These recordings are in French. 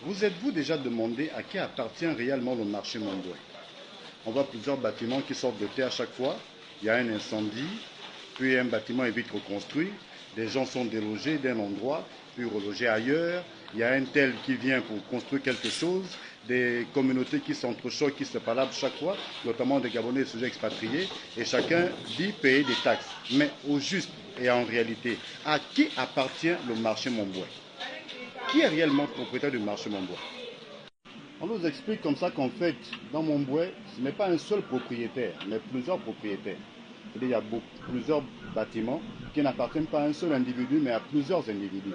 Vous êtes-vous déjà demandé à qui appartient réellement le marché Momboué? On voit plusieurs bâtiments qui sortent de terre chaque fois. Il y a un incendie, puis un bâtiment est vite reconstruit. Des gens sont délogés d'un endroit, puis relogés ailleurs. Il y a un tel qui vient pour construire quelque chose. Des communautés qui s'entrechoquent, qui se palabrent chaque fois, notamment des Gabonais et des sujets expatriés. Et chacun dit payer des taxes. Mais au juste et en réalité, à qui appartient le marché Momboué? Qui est réellement propriétaire du marché Momboué? On nous explique comme ça qu'en fait, dans Montbouet, ce n'est pas un seul propriétaire, mais plusieurs propriétaires. C'est-à-dire, il y a plusieurs bâtiments qui n'appartiennent pas à un seul individu, mais à plusieurs individus.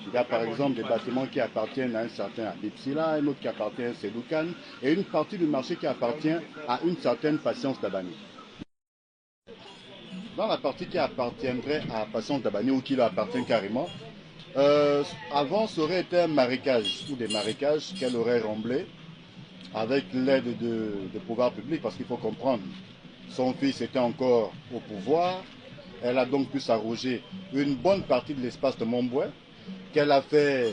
Il y a par exemple des bâtiments qui appartiennent à un certain Abipsila, un autre qui appartient à Sedoukan, et une partie du marché qui appartient à une certaine Patience Dabani. Dans la partie qui appartiendrait à Patience Dabani ou qui lui appartient carrément, avant, ça aurait été un marécage ou des marécages qu'elle aurait remblé avec l'aide de pouvoir public, parce qu'il faut comprendre, son fils était encore au pouvoir. Elle a donc pu s'arroger une bonne partie de l'espace de Montbouet, qu'elle a fait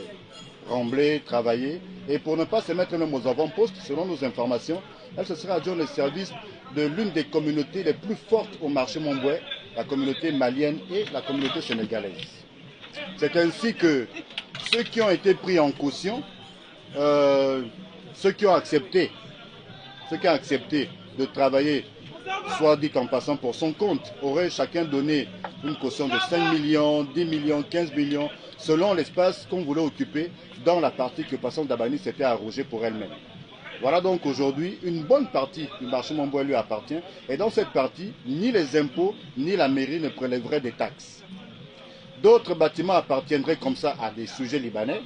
rembler, travailler. Et pour ne pas se mettre même aux avant-postes, selon nos informations, elle se serait adjointe le service de l'une des communautés les plus fortes au marché Montbouet, la communauté malienne et la communauté sénégalaise. C'est ainsi que ceux qui ont été pris en caution, euh, ceux qui ont accepté de travailler, soit dit en passant pour son compte, auraient chacun donné une caution de 5 millions, 10 millions, 15 millions, selon l'espace qu'on voulait occuper dans la partie que Passant Dabani s'était arrogée pour elle-même. Voilà donc aujourd'hui, une bonne partie du marché Montbouet lui appartient, et dans cette partie, ni les impôts, ni la mairie ne prélèveraient des taxes. D'autres bâtiments appartiendraient comme ça à des sujets libanais.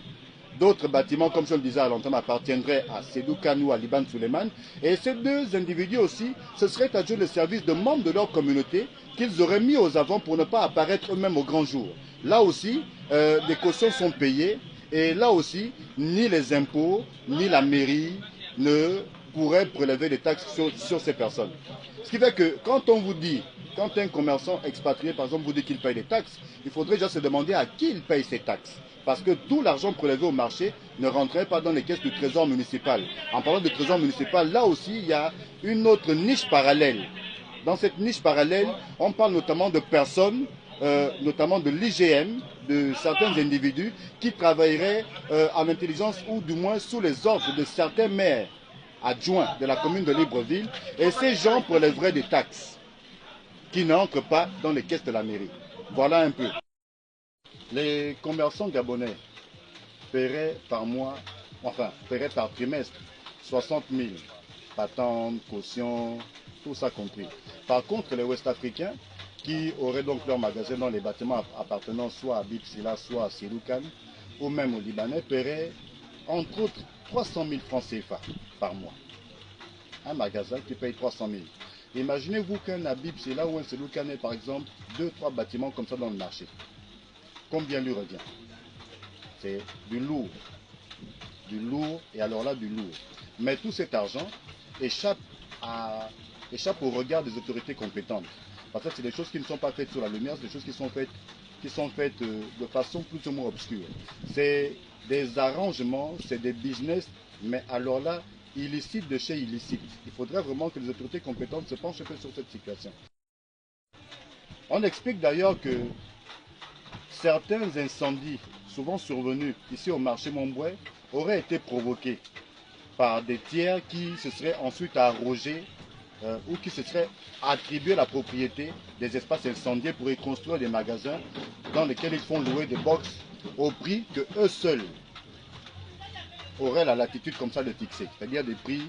D'autres bâtiments, comme je le disais à longtemps, appartiendraient à Sedou Kanou, à Liban Suleiman. Et ces deux individus aussi, ce serait adjoint le service de membres de leur communauté qu'ils auraient mis aux avant pour ne pas apparaître eux-mêmes au grand jour. Là aussi, des cautions sont payées. Et là aussi, ni les impôts, ni la mairie ne pourraient prélever des taxes sur ces personnes. Ce qui fait que quand on vous dit, quand un commerçant expatrié, par exemple, vous dit qu'il paye des taxes, il faudrait déjà se demander à qui il paye ces taxes. Parce que tout l'argent prélevé au marché ne rentrait pas dans les caisses du trésor municipal. En parlant du trésor municipal, là aussi, il y a une autre niche parallèle. Dans cette niche parallèle, on parle notamment de personnes, notamment de l'IGM, de certains individus qui travailleraient en intelligence ou du moins sous les ordres de certains maires adjoints de la commune de Libreville. Et ces gens prélèveraient des taxes qui n'entrent pas dans les caisses de la mairie. Voilà un peu. Les commerçants gabonais paieraient par mois, enfin, paieraient par trimestre 60 000 patentes, cautions, tout ça compris. Par contre, les Ouest-Africains, qui auraient donc leur magasin dans les bâtiments appartenant soit à Bipsila, soit à Siroukan, ou même aux Libanais, paieraient entre autres 300 000 francs CFA par mois. Un magasin qui paye 300 000. Imaginez-vous qu'un Habib, c'est là où un Seloukan est, par exemple, deux, trois bâtiments comme ça dans le marché. Combien lui revient? C'est du lourd. Du lourd, et alors là, du lourd. Mais tout cet argent échappe, échappe au regard des autorités compétentes. Parce que c'est des choses qui ne sont pas faites sur la lumière, c'est des choses qui sont faites de façon plus ou moins obscure. C'est des arrangements, c'est des business, mais alors là, illicite de chez illicite. Il faudrait vraiment que les autorités compétentes se penchent un peu sur cette situation. On explique d'ailleurs que certains incendies, souvent survenus ici au marché Montbouet, auraient été provoqués par des tiers qui se seraient ensuite arrogés ou qui se seraient attribués la propriété des espaces incendiés pour y construire des magasins dans lesquels ils font louer des box au prix que eux seuls auraient la latitude comme ça de fixer. C'est-à-dire des prix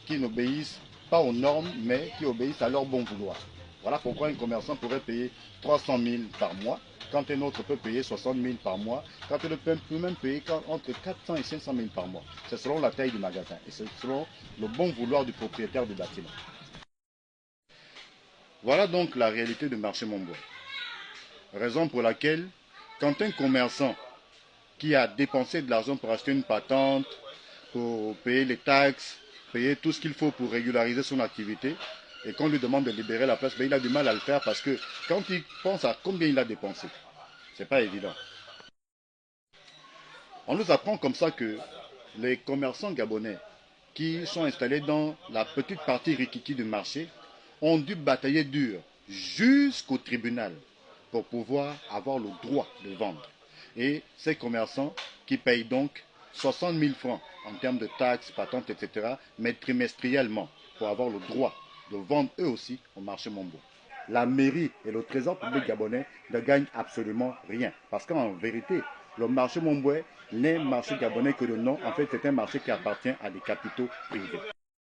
qui n'obéissent pas aux normes, mais qui obéissent à leur bon vouloir. Voilà pourquoi un commerçant pourrait payer 300 000 par mois, quand un autre peut payer 60 000 par mois, quand un autre peut même payer entre 400 et 500 000 par mois. C'est selon la taille du magasin et c'est selon le bon vouloir du propriétaire du bâtiment. Voilà donc la réalité du marché Montbouet. Raison pour laquelle, quand un commerçant qui a dépensé de l'argent pour acheter une patente, pour payer les taxes, payer tout ce qu'il faut pour régulariser son activité, et qu'on lui demande de libérer la place, mais il a du mal à le faire parce que quand il pense à combien il a dépensé, ce n'est pas évident. On nous apprend comme ça que les commerçants gabonais qui sont installés dans la petite partie rikiki du marché ont dû batailler dur jusqu'au tribunal pour pouvoir avoir le droit de vendre. Et ces commerçants qui payent donc 60 000 francs en termes de taxes, patentes, etc., mais trimestriellement pour avoir le droit de vendre eux aussi au marché Mombo. La mairie et le trésor public gabonais ne gagnent absolument rien. Parce qu'en vérité, le marché Momboué n'est marché gabonais que de nom. En fait, c'est un marché qui appartient à des capitaux privés.